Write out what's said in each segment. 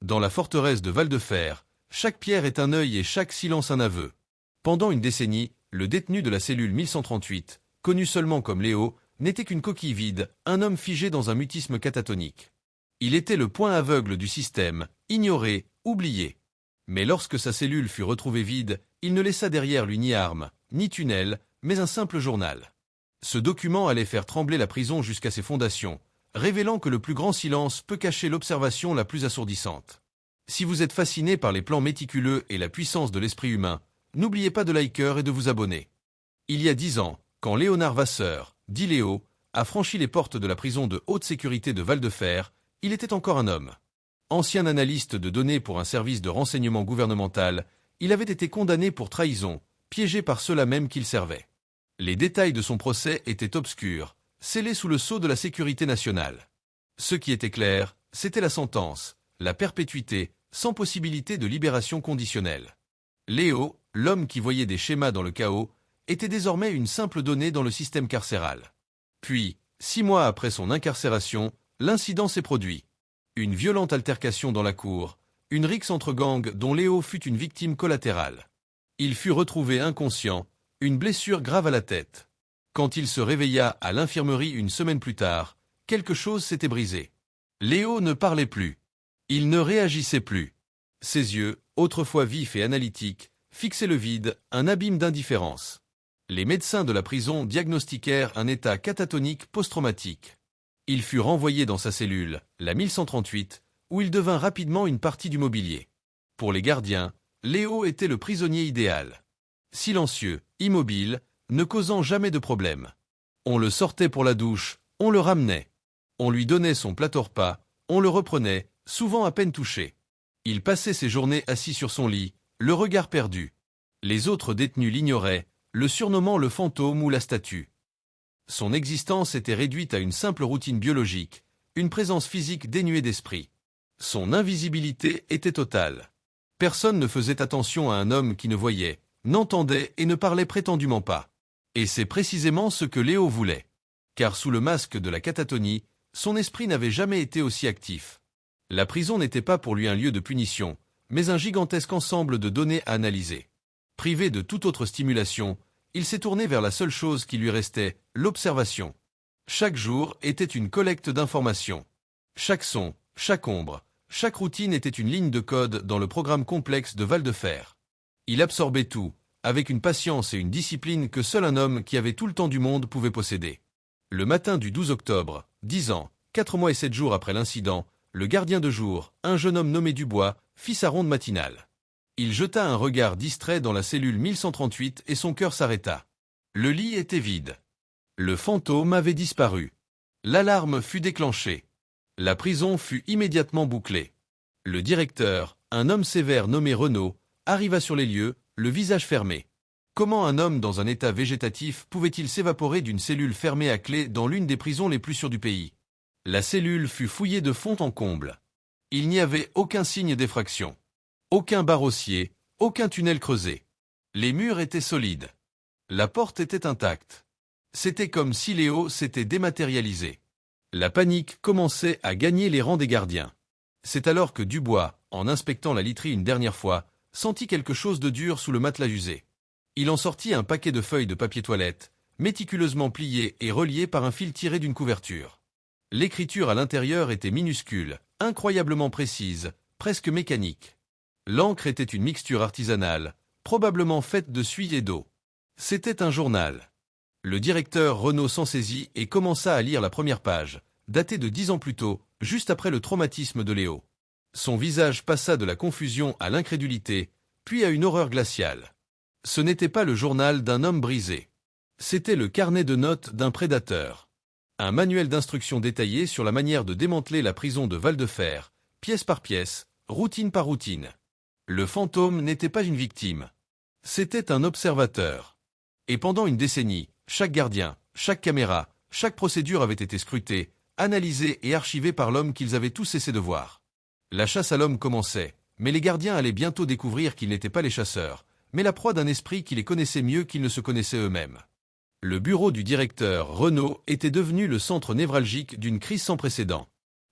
Dans la forteresse de Val-de-Fer, chaque pierre est un œil et chaque silence un aveu. Pendant une décennie, le détenu de la cellule 1138, connu seulement comme Léo, n'était qu'une coquille vide, un homme figé dans un mutisme catatonique. Il était le point aveugle du système, ignoré, oublié. Mais lorsque sa cellule fut retrouvée vide, il ne laissa derrière lui ni armes, ni tunnel, mais un simple journal. Ce document allait faire trembler la prison jusqu'à ses fondations, révélant que le plus grand silence peut cacher l'observation la plus assourdissante. Si vous êtes fasciné par les plans méticuleux et la puissance de l'esprit humain, n'oubliez pas de liker et de vous abonner. Il y a 10 ans, quand Léonard Vasseur, dit Léo, a franchi les portes de la prison de haute sécurité de Val-de-Fer, il était encore un homme. Ancien analyste de données pour un service de renseignement gouvernemental, il avait été condamné pour trahison, piégé par ceux-là même qu'il servait. Les détails de son procès étaient obscurs, scellés sous le sceau de la sécurité nationale. Ce qui était clair, c'était la sentence, la perpétuité, sans possibilité de libération conditionnelle. Léo, l'homme qui voyait des schémas dans le chaos, était désormais une simple donnée dans le système carcéral. Puis, 6 mois après son incarcération, l'incident s'est produit. Une violente altercation dans la cour, une rixe entre gangs dont Léo fut une victime collatérale. Il fut retrouvé inconscient, une blessure grave à la tête. Quand il se réveilla à l'infirmerie une semaine plus tard, quelque chose s'était brisé. Léo ne parlait plus. Il ne réagissait plus. Ses yeux, autrefois vifs et analytiques, fixaient le vide, un abîme d'indifférence. Les médecins de la prison diagnostiquèrent un état catatonique post-traumatique. Il fut renvoyé dans sa cellule, la 1138, où il devint rapidement une partie du mobilier. Pour les gardiens, Léo était le prisonnier idéal. Silencieux, immobile, ne causant jamais de problème. On le sortait pour la douche, on le ramenait. On lui donnait son plat au repas, on le reprenait, souvent à peine touché. Il passait ses journées assis sur son lit, le regard perdu. Les autres détenus l'ignoraient, le surnommant le fantôme ou la statue. Son existence était réduite à une simple routine biologique, une présence physique dénuée d'esprit. Son invisibilité était totale. Personne ne faisait attention à un homme qui ne voyait, n'entendait et ne parlait prétendument pas. Et c'est précisément ce que Léo voulait. Car sous le masque de la catatonie, son esprit n'avait jamais été aussi actif. La prison n'était pas pour lui un lieu de punition, mais un gigantesque ensemble de données à analyser. Privé de toute autre stimulation, il s'est tourné vers la seule chose qui lui restait, l'observation. Chaque jour était une collecte d'informations. Chaque son, chaque ombre, chaque routine était une ligne de code dans le programme complexe de Val-de-Fer. Il absorbait tout, avec une patience et une discipline que seul un homme qui avait tout le temps du monde pouvait posséder. Le matin du 12 octobre, 10 ans, 4 mois et 7 jours après l'incident, le gardien de jour, un jeune homme nommé Dubois, fit sa ronde matinale. Il jeta un regard distrait dans la cellule 1138 et son cœur s'arrêta. Le lit était vide. Le fantôme avait disparu. L'alarme fut déclenchée. La prison fut immédiatement bouclée. Le directeur, un homme sévère nommé Renaud, arriva sur les lieux, le visage fermé. Comment un homme dans un état végétatif pouvait-il s'évaporer d'une cellule fermée à clé dans l'une des prisons les plus sûres du pays? La cellule fut fouillée de fond en comble. Il n'y avait aucun signe d'effraction. Aucun barrossier, aucun tunnel creusé. Les murs étaient solides. La porte était intacte. C'était comme si Léo s'était dématérialisé. La panique commençait à gagner les rangs des gardiens. C'est alors que Dubois, en inspectant la literie une dernière fois, sentit quelque chose de dur sous le matelas usé. Il en sortit un paquet de feuilles de papier toilette, méticuleusement pliées et reliées par un fil tiré d'une couverture. L'écriture à l'intérieur était minuscule, incroyablement précise, presque mécanique. L'encre était une mixture artisanale, probablement faite de suie et d'eau. C'était un journal. Le directeur Renaud s'en saisit et commença à lire la première page, datée de 10 ans plus tôt, juste après le traumatisme de Léo. Son visage passa de la confusion à l'incrédulité, puis à une horreur glaciale. Ce n'était pas le journal d'un homme brisé. C'était le carnet de notes d'un prédateur. Un manuel d'instructions détaillé sur la manière de démanteler la prison de Val-de-Fer, pièce par pièce, routine par routine. Le fantôme n'était pas une victime. C'était un observateur. Et pendant une décennie, chaque gardien, chaque caméra, chaque procédure avait été scrutée, analysée et archivée par l'homme qu'ils avaient tous cessé de voir. La chasse à l'homme commençait, mais les gardiens allaient bientôt découvrir qu'ils n'étaient pas les chasseurs, mais la proie d'un esprit qui les connaissait mieux qu'ils ne se connaissaient eux-mêmes. Le bureau du directeur Renaud était devenu le centre névralgique d'une crise sans précédent.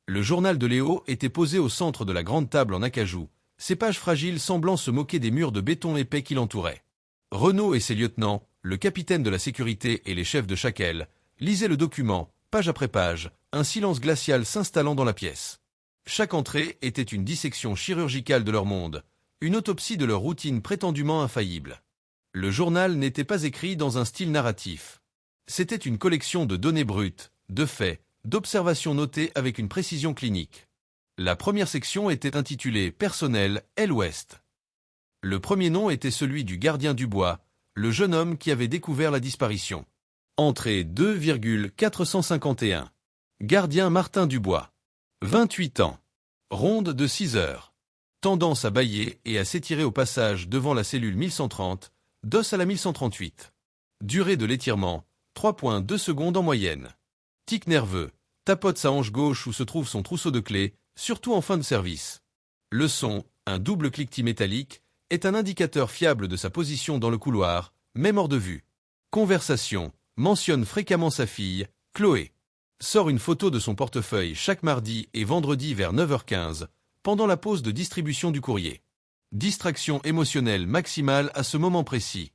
Le journal de Léo était posé au centre de la grande table en acajou, ses pages fragiles semblant se moquer des murs de béton épais qui l'entouraient. Renaud et ses lieutenants, le capitaine de la sécurité et les chefs de chaque aile, lisaient le document, page après page, un silence glacial s'installant dans la pièce. Chaque entrée était une dissection chirurgicale de leur monde, une autopsie de leur routine prétendument infaillible. Le journal n'était pas écrit dans un style narratif. C'était une collection de données brutes, de faits, d'observations notées avec une précision clinique. La première section était intitulée « Personnel, Aile Ouest ». Le premier nom était celui du gardien du bois, le jeune homme qui avait découvert la disparition. Entrée 2,451. Gardien Martin Dubois. 28 ans. Ronde de 6 heures. Tendance à bâiller et à s'étirer au passage devant la cellule 1130, d'os à la 1138. Durée de l'étirement, 3,2 secondes en moyenne. Tic nerveux, tapote sa hanche gauche où se trouve son trousseau de clés, surtout en fin de service. Le son, un double cliquetis métallique, est un indicateur fiable de sa position dans le couloir, même hors de vue. Conversation, mentionne fréquemment sa fille, Chloé. Sort une photo de son portefeuille chaque mardi et vendredi vers 9h15, pendant la pause de distribution du courrier. Distraction émotionnelle maximale à ce moment précis.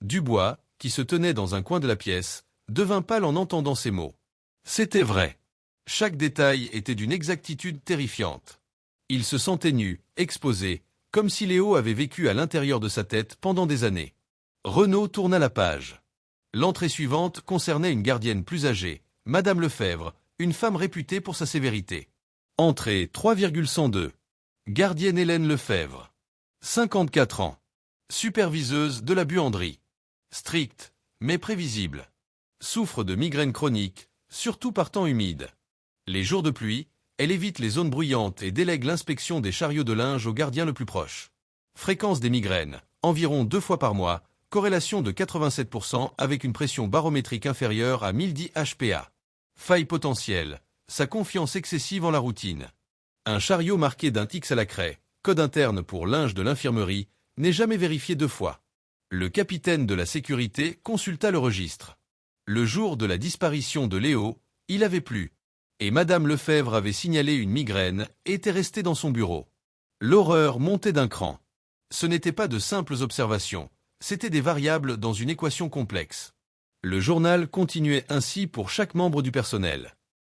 Dubois, qui se tenait dans un coin de la pièce, devint pâle en entendant ces mots. C'était vrai. Chaque détail était d'une exactitude terrifiante. Il se sentait nu, exposé, comme si Léo avait vécu à l'intérieur de sa tête pendant des années. Renaud tourna la page. L'entrée suivante concernait une gardienne plus âgée, Madame Lefebvre, une femme réputée pour sa sévérité. Entrée 3,102. Gardienne Hélène Lefebvre. 54 ans. Superviseuse de la buanderie. Stricte, mais prévisible. Souffre de migraines chroniques, surtout par temps humide. Les jours de pluie, elle évite les zones bruyantes et délègue l'inspection des chariots de linge au gardien le plus proche. Fréquence des migraines, environ 2 fois par mois, corrélation de 87% avec une pression barométrique inférieure à 1010 HPA. Faille potentielle, sa confiance excessive en la routine. Un chariot marqué d'un X à la craie, code interne pour linge de l'infirmerie, n'est jamais vérifié 2 fois. Le capitaine de la sécurité consulta le registre. Le jour de la disparition de Léo, il avait plu. Et Madame Lefebvre avait signalé une migraine et était restée dans son bureau. L'horreur montait d'un cran. Ce n'étaient pas de simples observations, c'étaient des variables dans une équation complexe. Le journal continuait ainsi pour chaque membre du personnel.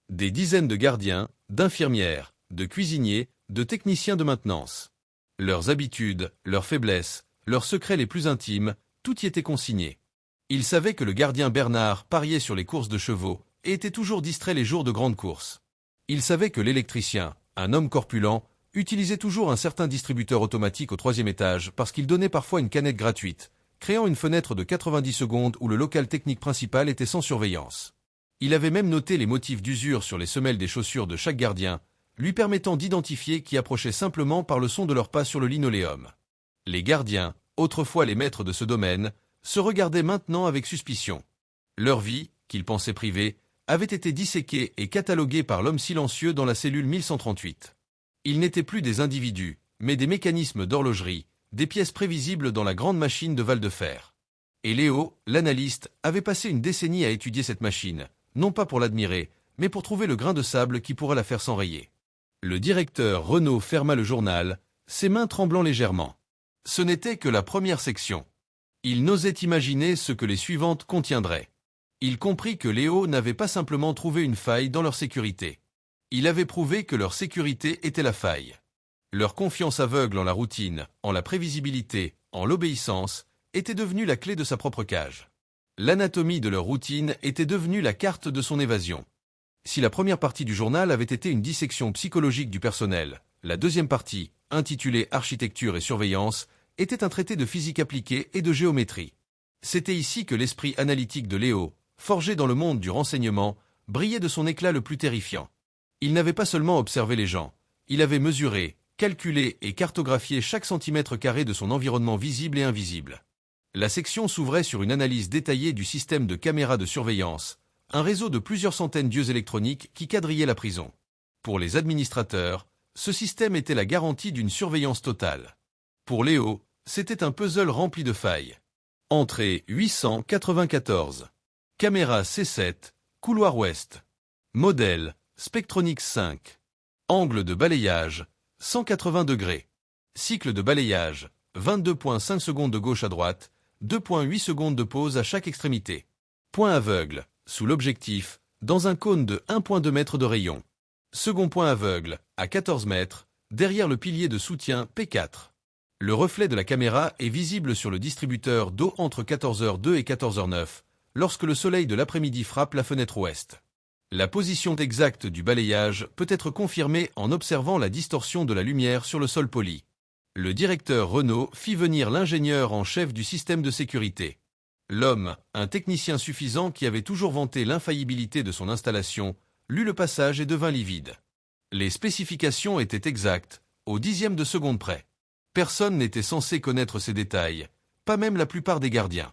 Des dizaines de gardiens, d'infirmières, de cuisiniers, de techniciens de maintenance. Leurs habitudes, leurs faiblesses, leurs secrets les plus intimes, tout y était consigné. Il savait que le gardien Bernard pariait sur les courses de chevaux et était toujours distrait les jours de grandes courses. Il savait que l'électricien, un homme corpulent, utilisait toujours un certain distributeur automatique au 3e étage parce qu'il donnait parfois une canette gratuite, créant une fenêtre de 90 secondes où le local technique principal était sans surveillance. Il avait même noté les motifs d'usure sur les semelles des chaussures de chaque gardien, lui permettant d'identifier qui approchait simplement par le son de leurs pas sur le linoléum. Les gardiens, autrefois les maîtres de ce domaine, se regardaient maintenant avec suspicion. Leur vie, qu'ils pensaient privée, avait été disséquée et cataloguée par l'homme silencieux dans la cellule 1138. Ils n'étaient plus des individus, mais des mécanismes d'horlogerie, des pièces prévisibles dans la grande machine de Val-de-Fer. Et Léo, l'analyste, avait passé une décennie à étudier cette machine, non pas pour l'admirer, mais pour trouver le grain de sable qui pourrait la faire s'enrayer. Le directeur Renaud ferma le journal, ses mains tremblant légèrement. Ce n'était que la première section. Il n'osait imaginer ce que les suivantes contiendraient. Il comprit que Léo n'avait pas simplement trouvé une faille dans leur sécurité. Il avait prouvé que leur sécurité était la faille. Leur confiance aveugle en la routine, en la prévisibilité, en l'obéissance, était devenue la clé de sa propre cage. L'anatomie de leur routine était devenue la carte de son évasion. Si la première partie du journal avait été une dissection psychologique du personnel, la deuxième partie, intitulée Architecture et surveillance, était un traité de physique appliquée et de géométrie. C'était ici que l'esprit analytique de Léo, forgé dans le monde du renseignement, brillait de son éclat le plus terrifiant. Il n'avait pas seulement observé les gens, il avait mesuré, calculé et cartographié chaque centimètre carré de son environnement visible et invisible. La section s'ouvrait sur une analyse détaillée du système de caméras de surveillance, un réseau de plusieurs centaines d'yeux électroniques qui quadrillaient la prison. Pour les administrateurs, ce système était la garantie d'une surveillance totale. Pour Léo, c'était un puzzle rempli de failles. Entrée 894. Caméra C7, couloir ouest. Modèle, Spectronix 5. Angle de balayage, 180 degrés. Cycle de balayage, 22,5 secondes de gauche à droite, 2,8 secondes de pause à chaque extrémité. Point aveugle, sous l'objectif, dans un cône de 1,2 m de rayon. Second point aveugle, à 14 mètres, derrière le pilier de soutien P4. Le reflet de la caméra est visible sur le distributeur d'eau entre 14h02 et 14h09, lorsque le soleil de l'après-midi frappe la fenêtre ouest. La position exacte du balayage peut être confirmée en observant la distorsion de la lumière sur le sol poli. Le directeur Renault fit venir l'ingénieur en chef du système de sécurité. L'homme, un technicien suffisant qui avait toujours vanté l'infaillibilité de son installation, lut le passage et devint livide. Les spécifications étaient exactes, au dixième de seconde près. Personne n'était censé connaître ces détails, pas même la plupart des gardiens.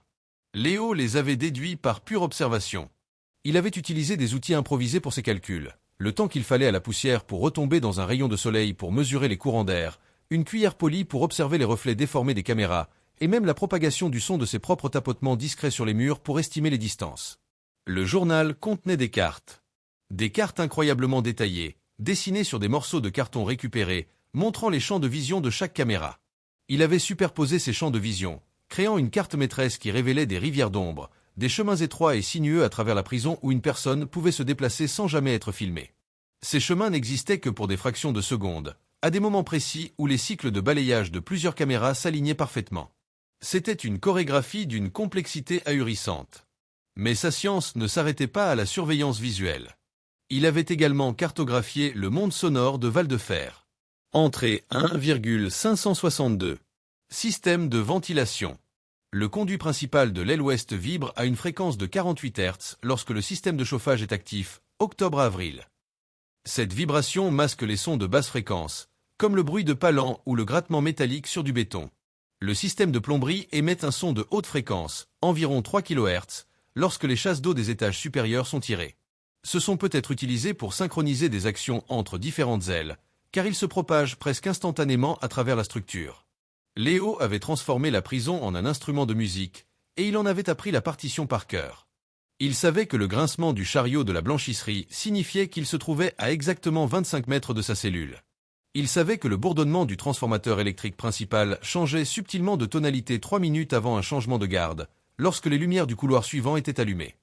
Léo les avait déduits par pure observation. Il avait utilisé des outils improvisés pour ses calculs, le temps qu'il fallait à la poussière pour retomber dans un rayon de soleil pour mesurer les courants d'air, une cuillère polie pour observer les reflets déformés des caméras, et même la propagation du son de ses propres tapotements discrets sur les murs pour estimer les distances. Le journal contenait des cartes. Des cartes incroyablement détaillées, dessinées sur des morceaux de carton récupérés, montrant les champs de vision de chaque caméra. Il avait superposé ces champs de vision, créant une carte maîtresse qui révélait des rivières d'ombre, des chemins étroits et sinueux à travers la prison où une personne pouvait se déplacer sans jamais être filmée. Ces chemins n'existaient que pour des fractions de secondes, à des moments précis où les cycles de balayage de plusieurs caméras s'alignaient parfaitement. C'était une chorégraphie d'une complexité ahurissante. Mais sa science ne s'arrêtait pas à la surveillance visuelle. Il avait également cartographié le monde sonore de Val-de-Fer. Entrée 1,562. Système de ventilation. Le conduit principal de l'aile ouest vibre à une fréquence de 48 Hz lorsque le système de chauffage est actif, octobre-avril. Cette vibration masque les sons de basse fréquence, comme le bruit de palan ou le grattement métallique sur du béton. Le système de plomberie émet un son de haute fréquence, environ 3 kHz, lorsque les chasses d'eau des étages supérieurs sont tirées. Ce son peut être utilisé pour synchroniser des actions entre différentes ailes, car il se propage presque instantanément à travers la structure. Léo avait transformé la prison en un instrument de musique, et il en avait appris la partition par cœur. Il savait que le grincement du chariot de la blanchisserie signifiait qu'il se trouvait à exactement 25 mètres de sa cellule. Il savait que le bourdonnement du transformateur électrique principal changeait subtilement de tonalité 3 minutes avant un changement de garde, lorsque les lumières du couloir suivant étaient allumées.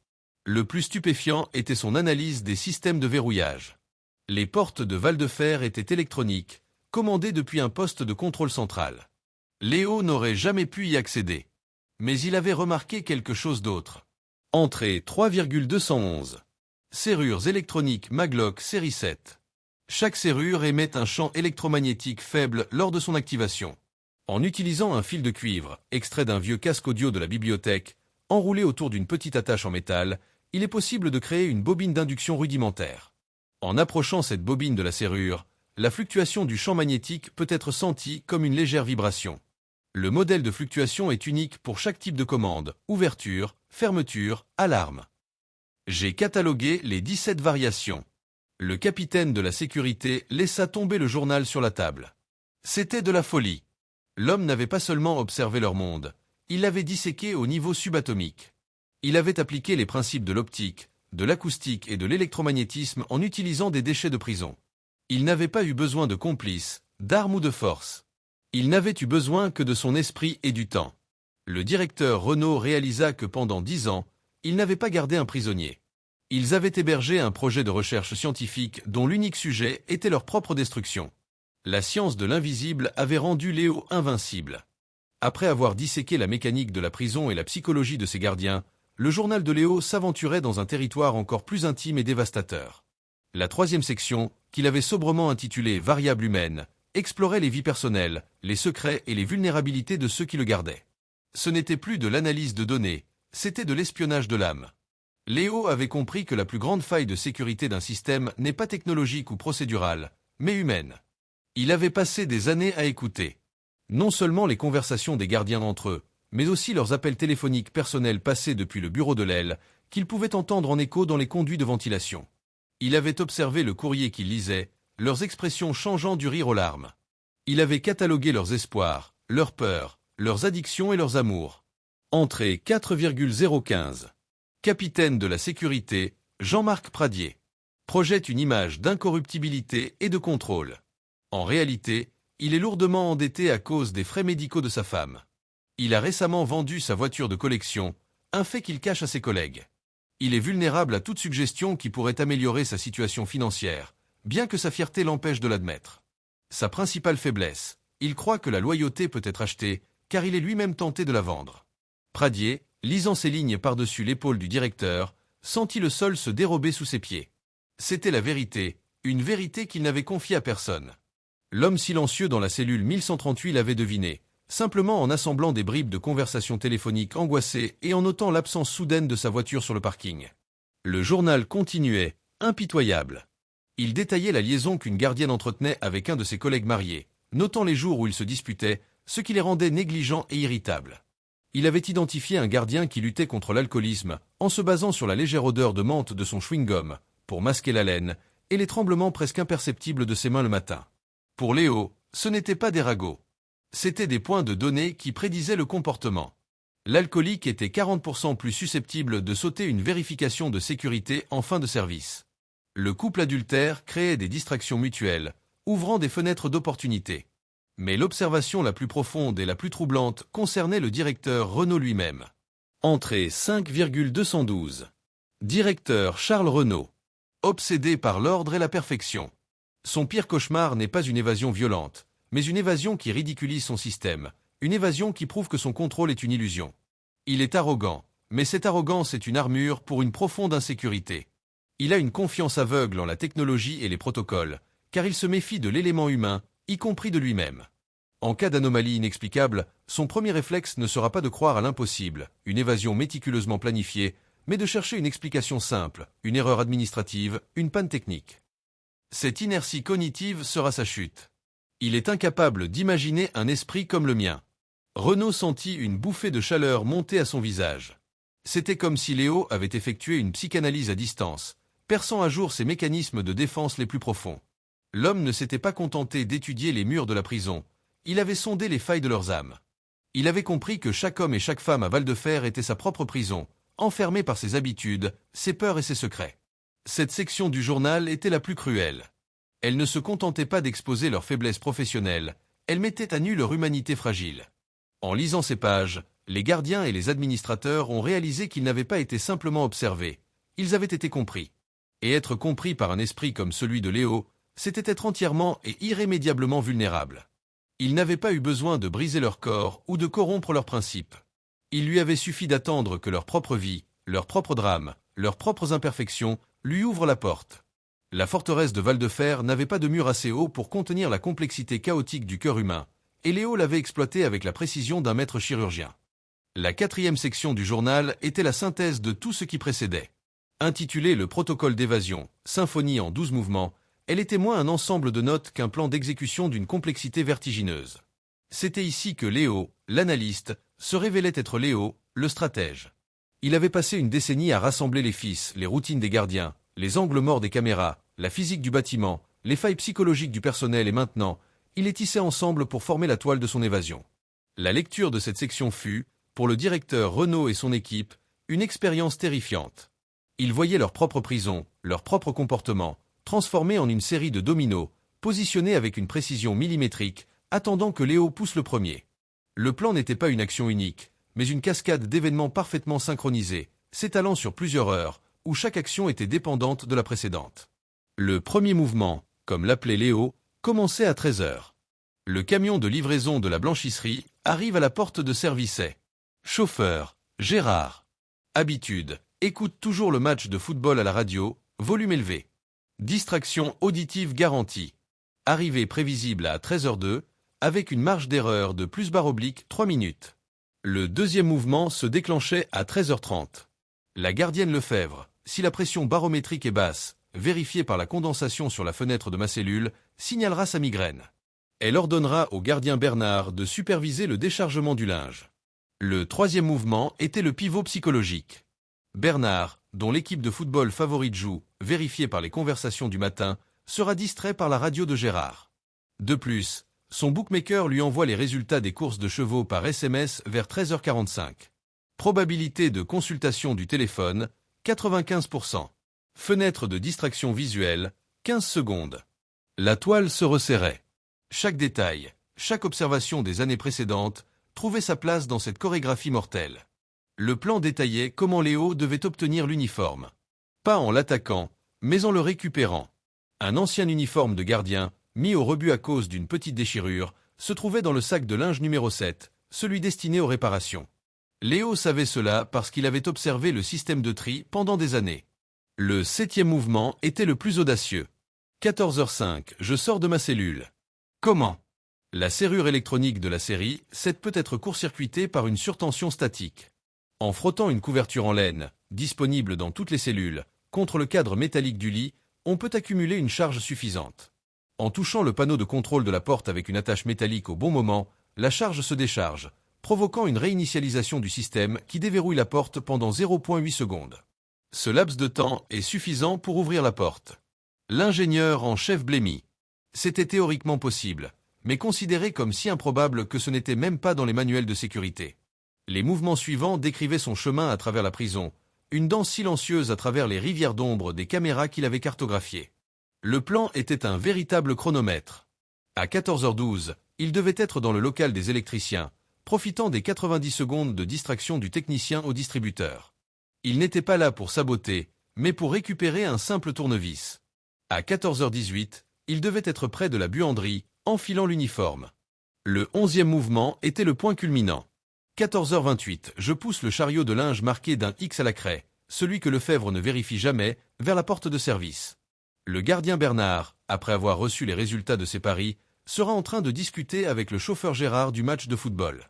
Le plus stupéfiant était son analyse des systèmes de verrouillage. Les portes de Val-de-Fer étaient électroniques, commandées depuis un poste de contrôle central. Léo n'aurait jamais pu y accéder. Mais il avait remarqué quelque chose d'autre. Entrée 3,211. Serrures électroniques Maglock série 7. Chaque serrure émet un champ électromagnétique faible lors de son activation. En utilisant un fil de cuivre, extrait d'un vieux casque audio de la bibliothèque, enroulé autour d'une petite attache en métal, il est possible de créer une bobine d'induction rudimentaire. En approchant cette bobine de la serrure, la fluctuation du champ magnétique peut être sentie comme une légère vibration. Le modèle de fluctuation est unique pour chaque type de commande, ouverture, fermeture, alarme. J'ai catalogué les 17 variations. Le capitaine de la sécurité laissa tomber le journal sur la table. C'était de la folie. L'homme n'avait pas seulement observé leur monde, il l'avait disséqué au niveau subatomique. Il avait appliqué les principes de l'optique, de l'acoustique et de l'électromagnétisme en utilisant des déchets de prison. Il n'avait pas eu besoin de complices, d'armes ou de force. Il n'avait eu besoin que de son esprit et du temps. Le directeur Renault réalisa que pendant 10 ans, il n'avait pas gardé un prisonnier. Ils avaient hébergé un projet de recherche scientifique dont l'unique sujet était leur propre destruction. La science de l'invisible avait rendu Léo invincible. Après avoir disséqué la mécanique de la prison et la psychologie de ses gardiens, le journal de Léo s'aventurait dans un territoire encore plus intime et dévastateur. La 3e section, qu'il avait sobrement intitulée « Variables humaines », explorait les vies personnelles, les secrets et les vulnérabilités de ceux qui le gardaient. Ce n'était plus de l'analyse de données, c'était de l'espionnage de l'âme. Léo avait compris que la plus grande faille de sécurité d'un système n'est pas technologique ou procédurale, mais humaine. Il avait passé des années à écouter. Non seulement les conversations des gardiens entre eux, mais aussi leurs appels téléphoniques personnels passés depuis le bureau de l'aile, qu'il pouvait entendre en écho dans les conduits de ventilation. Il avait observé le courrier qu'ils lisaient, leurs expressions changeant du rire aux larmes. Il avait catalogué leurs espoirs, leurs peurs, leurs addictions et leurs amours. Entrée 4,015. Capitaine de la sécurité, Jean-Marc Pradier. projette une image d'incorruptibilité et de contrôle. En réalité, il est lourdement endetté à cause des frais médicaux de sa femme. Il a récemment vendu sa voiture de collection, un fait qu'il cache à ses collègues. Il est vulnérable à toute suggestion qui pourrait améliorer sa situation financière, bien que sa fierté l'empêche de l'admettre. Sa principale faiblesse, il croit que la loyauté peut être achetée, car il est lui-même tenté de la vendre. Pradier, lisant ces lignes par-dessus l'épaule du directeur, sentit le sol se dérober sous ses pieds. C'était la vérité, une vérité qu'il n'avait confiée à personne. L'homme silencieux dans la cellule 1138 l'avait deviné, simplement en assemblant des bribes de conversations téléphoniques angoissées et en notant l'absence soudaine de sa voiture sur le parking. Le journal continuait, impitoyable. Il détaillait la liaison qu'une gardienne entretenait avec un de ses collègues mariés, notant les jours où ils se disputaient, ce qui les rendait négligents et irritables. Il avait identifié un gardien qui luttait contre l'alcoolisme en se basant sur la légère odeur de menthe de son chewing-gum pour masquer l'haleine et les tremblements presque imperceptibles de ses mains le matin. Pour Léo, ce n'était pas des ragots. C'étaient des points de données qui prédisaient le comportement. L'alcoolique était 40% plus susceptible de sauter une vérification de sécurité en fin de service. Le couple adultère créait des distractions mutuelles, ouvrant des fenêtres d'opportunité. Mais l'observation la plus profonde et la plus troublante concernait le directeur Renault lui-même. Entrée 5,212. Directeur Charles Renault. Obsédé par l'ordre et la perfection. Son pire cauchemar n'est pas une évasion violente, mais une évasion qui ridiculise son système, une évasion qui prouve que son contrôle est une illusion. Il est arrogant, mais cette arrogance est une armure pour une profonde insécurité. Il a une confiance aveugle en la technologie et les protocoles, car il se méfie de l'élément humain, y compris de lui-même. En cas d'anomalie inexplicable, son premier réflexe ne sera pas de croire à l'impossible, une évasion méticuleusement planifiée, mais de chercher une explication simple, une erreur administrative, une panne technique. Cette inertie cognitive sera sa chute. Il est incapable d'imaginer un esprit comme le mien. Renaud sentit une bouffée de chaleur monter à son visage. C'était comme si Léo avait effectué une psychanalyse à distance, perçant à jour ses mécanismes de défense les plus profonds. L'homme ne s'était pas contenté d'étudier les murs de la prison, il avait sondé les failles de leurs âmes. Il avait compris que chaque homme et chaque femme à Val-de-Fer était sa propre prison, enfermé par ses habitudes, ses peurs et ses secrets. Cette section du journal était la plus cruelle. Elle ne se contentait pas d'exposer leurs faiblesses professionnelles, elle mettait à nu leur humanité fragile. En lisant ces pages, les gardiens et les administrateurs ont réalisé qu'ils n'avaient pas été simplement observés, ils avaient été compris. Et être compris par un esprit comme celui de Léo, c'était être entièrement et irrémédiablement vulnérable. Ils n'avaient pas eu besoin de briser leur corps ou de corrompre leurs principes. Il lui avait suffi d'attendre que leur propre vie, leurs propres drames, leurs propres imperfections lui ouvrent la porte. La forteresse de Val-de-Fer n'avait pas de mur assez haut pour contenir la complexité chaotique du cœur humain, et Léo l'avait exploité avec la précision d'un maître chirurgien. La 4e section du journal était la synthèse de tout ce qui précédait. Intitulée Le protocole d'évasion, symphonie en 12 mouvements, elle était moins un ensemble de notes qu'un plan d'exécution d'une complexité vertigineuse. C'était ici que Léo, l'analyste, se révélait être Léo, le stratège. Il avait passé une décennie à rassembler les fils, les routines des gardiens, les angles morts des caméras, la physique du bâtiment, les failles psychologiques du personnel et maintenant, il les tissait ensemble pour former la toile de son évasion. La lecture de cette section fut, pour le directeur Renaud et son équipe, une expérience terrifiante. Ils voyaient leur propre prison, leur propre comportement, transformés en une série de dominos, positionnés avec une précision millimétrique, attendant que Léo pousse le premier. Le plan n'était pas une action unique, mais une cascade d'événements parfaitement synchronisés, s'étalant sur plusieurs heures, où chaque action était dépendante de la précédente. Le premier mouvement, comme l'appelait Léo, commençait à 13h. Le camion de livraison de la blanchisserie arrive à la porte de Servicet. Chauffeur, Gérard. Habitude, écoute toujours le match de football à la radio, volume élevé. Distraction auditive garantie. Arrivée prévisible à 13h02, avec une marge d'erreur de +/3 minutes. Le deuxième mouvement se déclenchait à 13h30. La gardienne Lefebvre, si la pression barométrique est basse, vérifiée par la condensation sur la fenêtre de ma cellule, signalera sa migraine. Elle ordonnera au gardien Bernard de superviser le déchargement du linge. Le troisième mouvement était le pivot psychologique. Bernard, dont l'équipe de football favorite joue, vérifié par les conversations du matin, sera distrait par la radio de Gérard. De plus, son bookmaker lui envoie les résultats des courses de chevaux par SMS vers 13h45. Probabilité de consultation du téléphone, 95%. Fenêtre de distraction visuelle, 15 secondes. La toile se resserrait. Chaque détail, chaque observation des années précédentes, trouvait sa place dans cette chorégraphie mortelle. Le plan détaillait comment Léo devait obtenir l'uniforme. Pas en l'attaquant, mais en le récupérant. Un ancien uniforme de gardien, mis au rebut à cause d'une petite déchirure, se trouvait dans le sac de linge numéro 7, celui destiné aux réparations. Léo savait cela parce qu'il avait observé le système de tri pendant des années. Le 7e mouvement était le plus audacieux. 14h05, je sors de ma cellule. Comment? La serrure électronique de la série 7 peut être court-circuitée par une surtension statique. En frottant une couverture en laine, disponible dans toutes les cellules, contre le cadre métallique du lit, on peut accumuler une charge suffisante. En touchant le panneau de contrôle de la porte avec une attache métallique au bon moment, la charge se décharge, provoquant une réinitialisation du système qui déverrouille la porte pendant 0,8 secondes. Ce laps de temps est suffisant pour ouvrir la porte. L'ingénieur en chef blêmit. C'était théoriquement possible, mais considéré comme si improbable que ce n'était même pas dans les manuels de sécurité. Les mouvements suivants décrivaient son chemin à travers la prison, une danse silencieuse à travers les rivières d'ombre des caméras qu'il avait cartographiées. Le plan était un véritable chronomètre. À 14h12, il devait être dans le local des électriciens, profitant des 90 secondes de distraction du technicien au distributeur. Il n'était pas là pour saboter, mais pour récupérer un simple tournevis. À 14h18, il devait être près de la buanderie, enfilant l'uniforme. Le 11e mouvement était le point culminant. 14h28, je pousse le chariot de linge marqué d'un X à la craie, celui que Lefebvre ne vérifie jamais, vers la porte de service. Le gardien Bernard, après avoir reçu les résultats de ses paris, sera en train de discuter avec le chauffeur Gérard du match de football.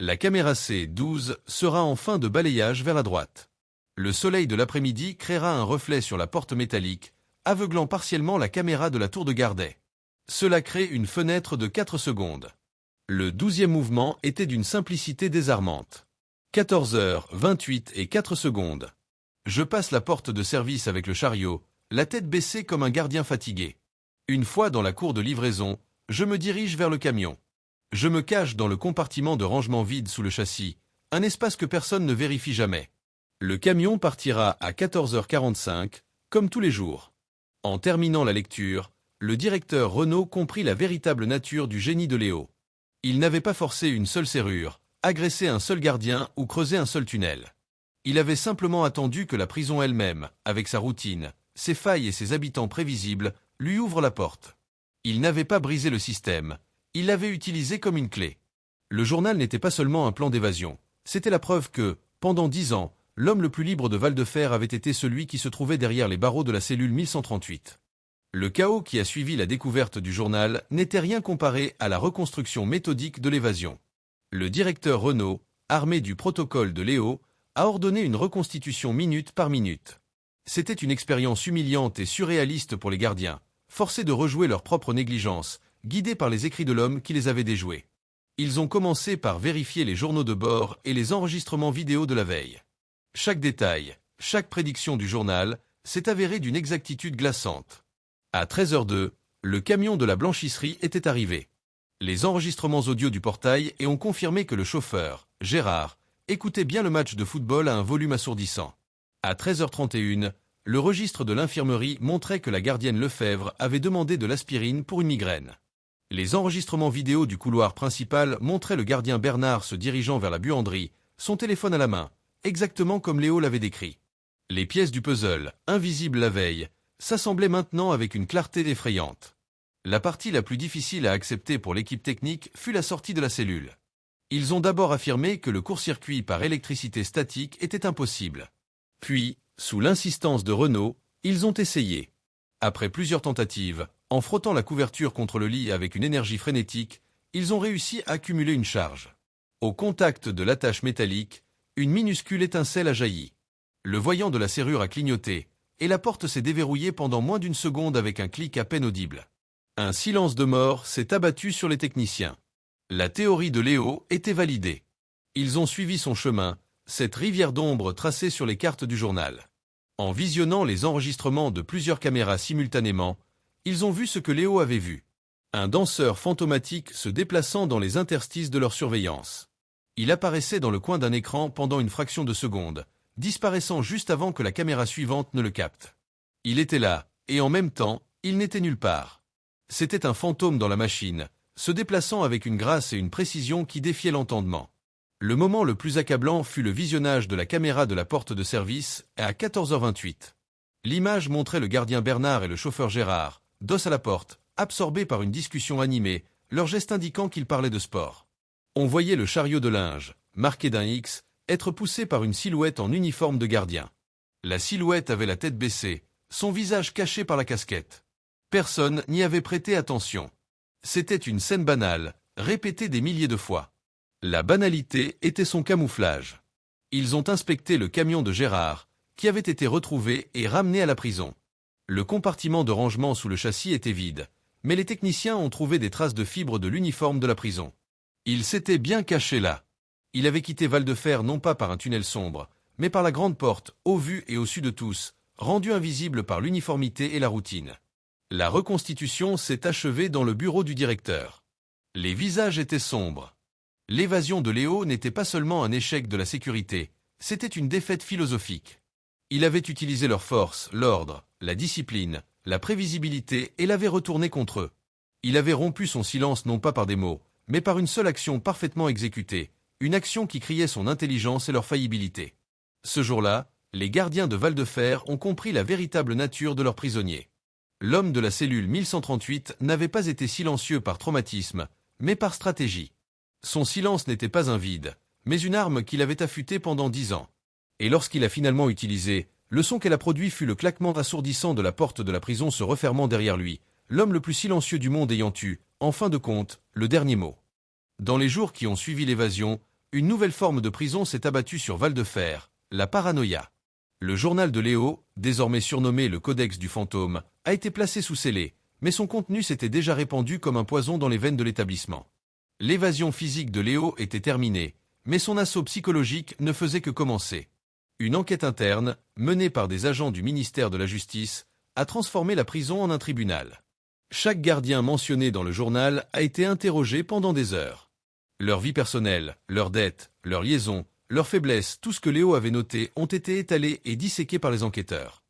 La caméra C12 sera en fin de balayage vers la droite. Le soleil de l'après-midi créera un reflet sur la porte métallique, aveuglant partiellement la caméra de la tour de Gardet. Cela crée une fenêtre de 4 secondes. Le 12e mouvement était d'une simplicité désarmante. 14h28 et 4 secondes. Je passe la porte de service avec le chariot, la tête baissée comme un gardien fatigué. Une fois dans la cour de livraison, je me dirige vers le camion. Je me cache dans le compartiment de rangement vide sous le châssis, un espace que personne ne vérifie jamais. Le camion partira à 14h45, comme tous les jours. En terminant la lecture, le directeur Renaud comprit la véritable nature du génie de Léo. Il n'avait pas forcé une seule serrure, agressé un seul gardien ou creusé un seul tunnel. Il avait simplement attendu que la prison elle-même, avec sa routine, ses failles et ses habitants prévisibles, lui ouvre la porte. Il n'avait pas brisé le système, il l'avait utilisé comme une clé. Le journal n'était pas seulement un plan d'évasion, c'était la preuve que, pendant 10 ans, l'homme le plus libre de Val-de-Fer avait été celui qui se trouvait derrière les barreaux de la cellule 1138. Le chaos qui a suivi la découverte du journal n'était rien comparé à la reconstruction méthodique de l'évasion. Le directeur Renaud, armé du protocole de Léo, a ordonné une reconstitution minute par minute. C'était une expérience humiliante et surréaliste pour les gardiens, forcés de rejouer leur propre négligence, guidés par les écrits de l'homme qui les avait déjoués. Ils ont commencé par vérifier les journaux de bord et les enregistrements vidéo de la veille. Chaque détail, chaque prédiction du journal s'est avéré d'une exactitude glaçante. À 13h02, le camion de la blanchisserie était arrivé. Les enregistrements audio du portail ont confirmé que le chauffeur, Gérard, écoutait bien le match de football à un volume assourdissant. À 13h31, le registre de l'infirmerie montrait que la gardienne Lefebvre avait demandé de l'aspirine pour une migraine. Les enregistrements vidéo du couloir principal montraient le gardien Bernard se dirigeant vers la buanderie, son téléphone à la main, exactement comme Léo l'avait décrit. Les pièces du puzzle, invisibles la veille, s'assemblaient maintenant avec une clarté effrayante. La partie la plus difficile à accepter pour l'équipe technique fut la sortie de la cellule. Ils ont d'abord affirmé que le court-circuit par électricité statique était impossible. Puis, sous l'insistance de Renaud, ils ont essayé. Après plusieurs tentatives, en frottant la couverture contre le lit avec une énergie frénétique, ils ont réussi à accumuler une charge. Au contact de l'attache métallique, une minuscule étincelle a jailli. Le voyant de la serrure a clignoté, et la porte s'est déverrouillée pendant moins d'une seconde avec un clic à peine audible. Un silence de mort s'est abattu sur les techniciens. La théorie de Léo était validée. Ils ont suivi son chemin, cette rivière d'ombre tracée sur les cartes du journal. En visionnant les enregistrements de plusieurs caméras simultanément, ils ont vu ce que Léo avait vu. Un danseur fantomatique se déplaçant dans les interstices de leur surveillance. Il apparaissait dans le coin d'un écran pendant une fraction de seconde, disparaissant juste avant que la caméra suivante ne le capte. Il était là, et en même temps, il n'était nulle part. C'était un fantôme dans la machine, se déplaçant avec une grâce et une précision qui défiaient l'entendement. Le moment le plus accablant fut le visionnage de la caméra de la porte de service à 14h28. L'image montrait le gardien Bernard et le chauffeur Gérard, dos à la porte, absorbés par une discussion animée, leurs gestes indiquant qu'ils parlaient de sport. On voyait le chariot de linge, marqué d'un X, être poussé par une silhouette en uniforme de gardien. La silhouette avait la tête baissée, son visage caché par la casquette. Personne n'y avait prêté attention. C'était une scène banale, répétée des milliers de fois. La banalité était son camouflage. Ils ont inspecté le camion de Gérard, qui avait été retrouvé et ramené à la prison. Le compartiment de rangement sous le châssis était vide, mais les techniciens ont trouvé des traces de fibres de l'uniforme de la prison. Il s'était bien caché là. Il avait quitté Val-de-Fer non pas par un tunnel sombre, mais par la grande porte, au vu et au su de tous, rendue invisible par l'uniformité et la routine. La reconstitution s'est achevée dans le bureau du directeur. Les visages étaient sombres. L'évasion de Léo n'était pas seulement un échec de la sécurité, c'était une défaite philosophique. Il avait utilisé leur force, l'ordre, la discipline, la prévisibilité et l'avait retourné contre eux. Il avait rompu son silence non pas par des mots, mais par une seule action parfaitement exécutée, une action qui criait son intelligence et leur faillibilité. Ce jour-là, les gardiens de Val-de-Fer ont compris la véritable nature de leurs prisonniers. L'homme de la cellule 1138 n'avait pas été silencieux par traumatisme, mais par stratégie. Son silence n'était pas un vide, mais une arme qu'il avait affûtée pendant 10 ans. Et lorsqu'il a finalement utilisé, le son qu'elle a produit fut le claquement assourdissant de la porte de la prison se refermant derrière lui, l'homme le plus silencieux du monde ayant eu, en fin de compte, le dernier mot. Dans les jours qui ont suivi l'évasion, une nouvelle forme de prison s'est abattue sur Val-de-Fer, la paranoïa. Le journal de Léo, désormais surnommé le Codex du fantôme, a été placé sous scellé, mais son contenu s'était déjà répandu comme un poison dans les veines de l'établissement. L'évasion physique de Léo était terminée, mais son assaut psychologique ne faisait que commencer. Une enquête interne, menée par des agents du ministère de la Justice, a transformé la prison en un tribunal. Chaque gardien mentionné dans le journal a été interrogé pendant des heures. Leur vie personnelle, leurs dettes, leurs liaisons, leurs faiblesses, tout ce que Léo avait noté ont été étalés et disséqués par les enquêteurs.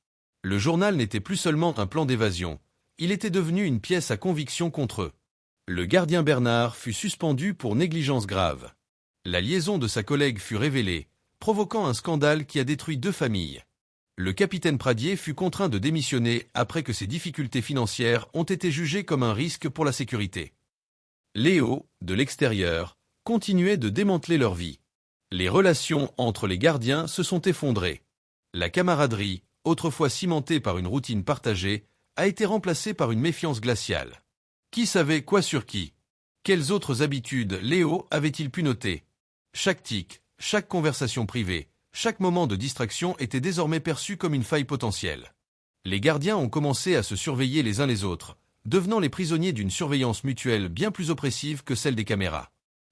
Le journal n'était plus seulement un plan d'évasion, il était devenu une pièce à conviction contre eux. Le gardien Bernard fut suspendu pour négligence grave. La liaison de sa collègue fut révélée, provoquant un scandale qui a détruit 2 familles. Le capitaine Pradier fut contraint de démissionner après que ses difficultés financières ont été jugées comme un risque pour la sécurité. Léo, de l'extérieur, continuait de démanteler leur vie. Les relations entre les gardiens se sont effondrées. La camaraderie, autrefois cimentée par une routine partagée, a été remplacée par une méfiance glaciale. Qui savait quoi sur qui? Quelles autres habitudes Léo avait-il pu noter? Chaque tic, chaque conversation privée, chaque moment de distraction était désormais perçu comme une faille potentielle. Les gardiens ont commencé à se surveiller les uns les autres, devenant les prisonniers d'une surveillance mutuelle bien plus oppressive que celle des caméras.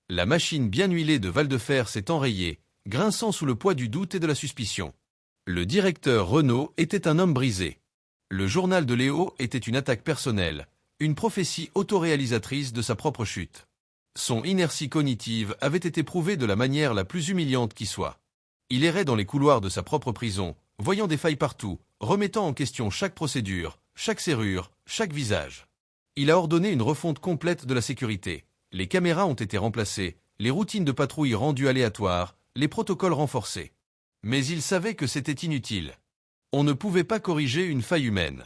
La machine bien huilée de Val-de-Fer s'est enrayée, grinçant sous le poids du doute et de la suspicion. Le directeur Renaud était un homme brisé. Le journal de Léo était une attaque personnelle, une prophétie autoréalisatrice de sa propre chute. Son inertie cognitive avait été prouvée de la manière la plus humiliante qui soit. Il errait dans les couloirs de sa propre prison, voyant des failles partout, remettant en question chaque procédure, chaque serrure, chaque visage. Il a ordonné une refonte complète de la sécurité. Les caméras ont été remplacées, les routines de patrouille rendues aléatoires, les protocoles renforcés. Mais il savait que c'était inutile. On ne pouvait pas corriger une faille humaine.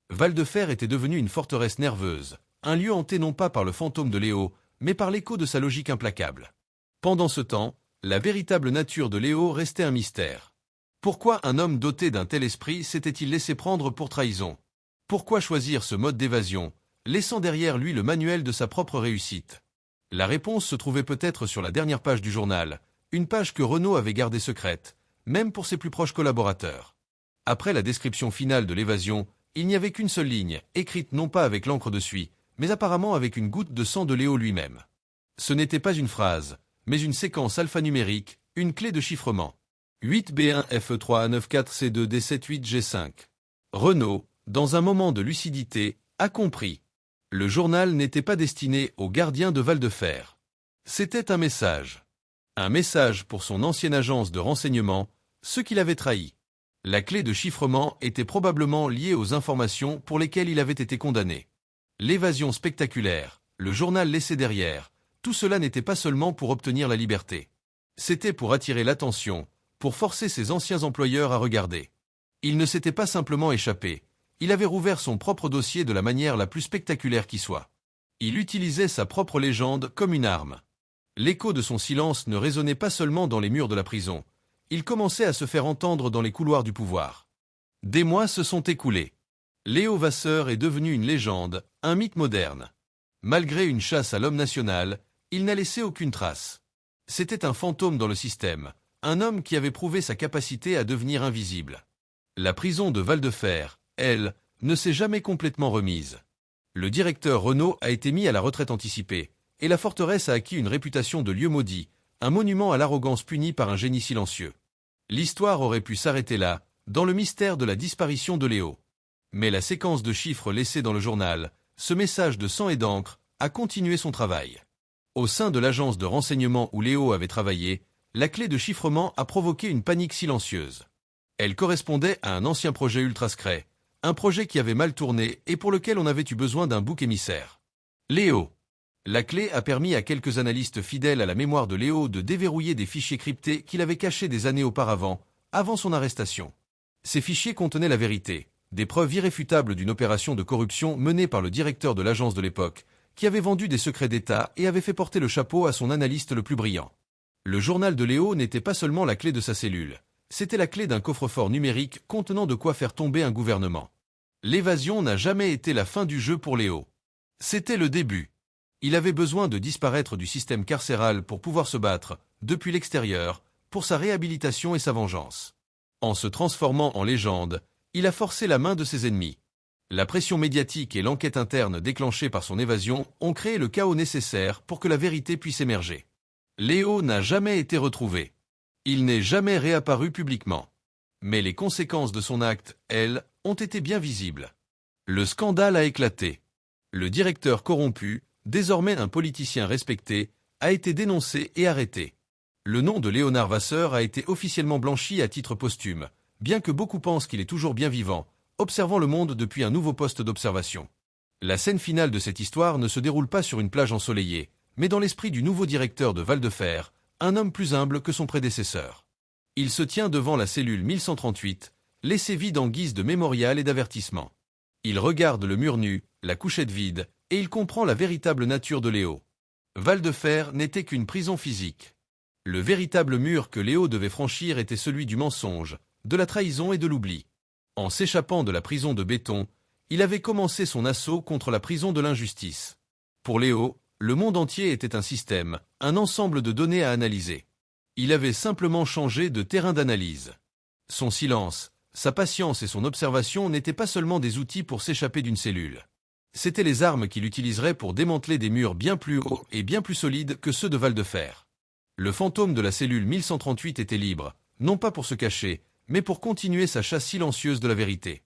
Val-de-Fer était devenu une forteresse nerveuse, un lieu hanté non pas par le fantôme de Léo, mais par l'écho de sa logique implacable. Pendant ce temps, la véritable nature de Léo restait un mystère. Pourquoi un homme doté d'un tel esprit s'était-il laissé prendre pour trahison? Pourquoi choisir ce mode d'évasion, laissant derrière lui le manuel de sa propre réussite? La réponse se trouvait peut-être sur la dernière page du journal, une page que Renaud avait gardée secrète, même pour ses plus proches collaborateurs. Après la description finale de l'évasion, il n'y avait qu'une seule ligne, écrite non pas avec l'encre de suie, mais apparemment avec une goutte de sang de Léo lui-même. Ce n'était pas une phrase, mais une séquence alphanumérique, une clé de chiffrement. 8B1F3A94C2D78G5. Renaud, dans un moment de lucidité, a compris. Le journal n'était pas destiné aux gardiens de Val-de-Fer. C'était un message. Un message pour son ancienne agence de renseignement, ceux qui l'avaient trahi. La clé de chiffrement était probablement liée aux informations pour lesquelles il avait été condamné. L'évasion spectaculaire, le journal laissé derrière, tout cela n'était pas seulement pour obtenir la liberté. C'était pour attirer l'attention, pour forcer ses anciens employeurs à regarder. Il ne s'était pas simplement échappé, il avait rouvert son propre dossier de la manière la plus spectaculaire qui soit. Il utilisait sa propre légende comme une arme. L'écho de son silence ne résonnait pas seulement dans les murs de la prison, il commençait à se faire entendre dans les couloirs du pouvoir. Des mois se sont écoulés. Léo Vasseur est devenu une légende, un mythe moderne. Malgré une chasse à l'homme national, il n'a laissé aucune trace. C'était un fantôme dans le système, un homme qui avait prouvé sa capacité à devenir invisible. La prison de Val-de-Fer, elle, ne s'est jamais complètement remise. Le directeur Renaud a été mis à la retraite anticipée, et la forteresse a acquis une réputation de lieu maudit, un monument à l'arrogance punie par un génie silencieux. L'histoire aurait pu s'arrêter là, dans le mystère de la disparition de Léo. Mais la séquence de chiffres laissés dans le journal, ce message de sang et d'encre, a continué son travail. Au sein de l'agence de renseignement où Léo avait travaillé, la clé de chiffrement a provoqué une panique silencieuse. Elle correspondait à un ancien projet ultra secret, un projet qui avait mal tourné et pour lequel on avait eu besoin d'un bouc émissaire. Léo. La clé a permis à quelques analystes fidèles à la mémoire de Léo de déverrouiller des fichiers cryptés qu'il avait cachés des années auparavant, avant son arrestation. Ces fichiers contenaient la vérité, des preuves irréfutables d'une opération de corruption menée par le directeur de l'agence de l'époque, qui avait vendu des secrets d'État et avait fait porter le chapeau à son analyste le plus brillant. Le journal de Léo n'était pas seulement la clé de sa cellule, c'était la clé d'un coffre-fort numérique contenant de quoi faire tomber un gouvernement. L'évasion n'a jamais été la fin du jeu pour Léo. C'était le début. Il avait besoin de disparaître du système carcéral pour pouvoir se battre, depuis l'extérieur, pour sa réhabilitation et sa vengeance. En se transformant en légende, il a forcé la main de ses ennemis. La pression médiatique et l'enquête interne déclenchée par son évasion ont créé le chaos nécessaire pour que la vérité puisse émerger. Léo n'a jamais été retrouvé. Il n'est jamais réapparu publiquement. Mais les conséquences de son acte, elles, ont été bien visibles. Le scandale a éclaté. Le directeur corrompu, désormais un politicien respecté, a été dénoncé et arrêté. Le nom de Léonard Vasseur a été officiellement blanchi à titre posthume, bien que beaucoup pensent qu'il est toujours bien vivant, observant le monde depuis un nouveau poste d'observation. La scène finale de cette histoire ne se déroule pas sur une plage ensoleillée, mais dans l'esprit du nouveau directeur de Val-de-Fer, un homme plus humble que son prédécesseur. Il se tient devant la cellule 1138, laissée vide en guise de mémorial et d'avertissement. Il regarde le mur nu, la couchette vide, et il comprend la véritable nature de Léo. Val-de-Fer n'était qu'une prison physique. Le véritable mur que Léo devait franchir était celui du mensonge, de la trahison et de l'oubli. En s'échappant de la prison de béton, il avait commencé son assaut contre la prison de l'injustice. Pour Léo, le monde entier était un système, un ensemble de données à analyser. Il avait simplement changé de terrain d'analyse. Son silence, sa patience et son observation n'étaient pas seulement des outils pour s'échapper d'une cellule. C'étaient les armes qu'il utiliserait pour démanteler des murs bien plus hauts et bien plus solides que ceux de Val-de-Fer. Le fantôme de la cellule 1138 était libre, non pas pour se cacher, mais pour continuer sa chasse silencieuse de la vérité.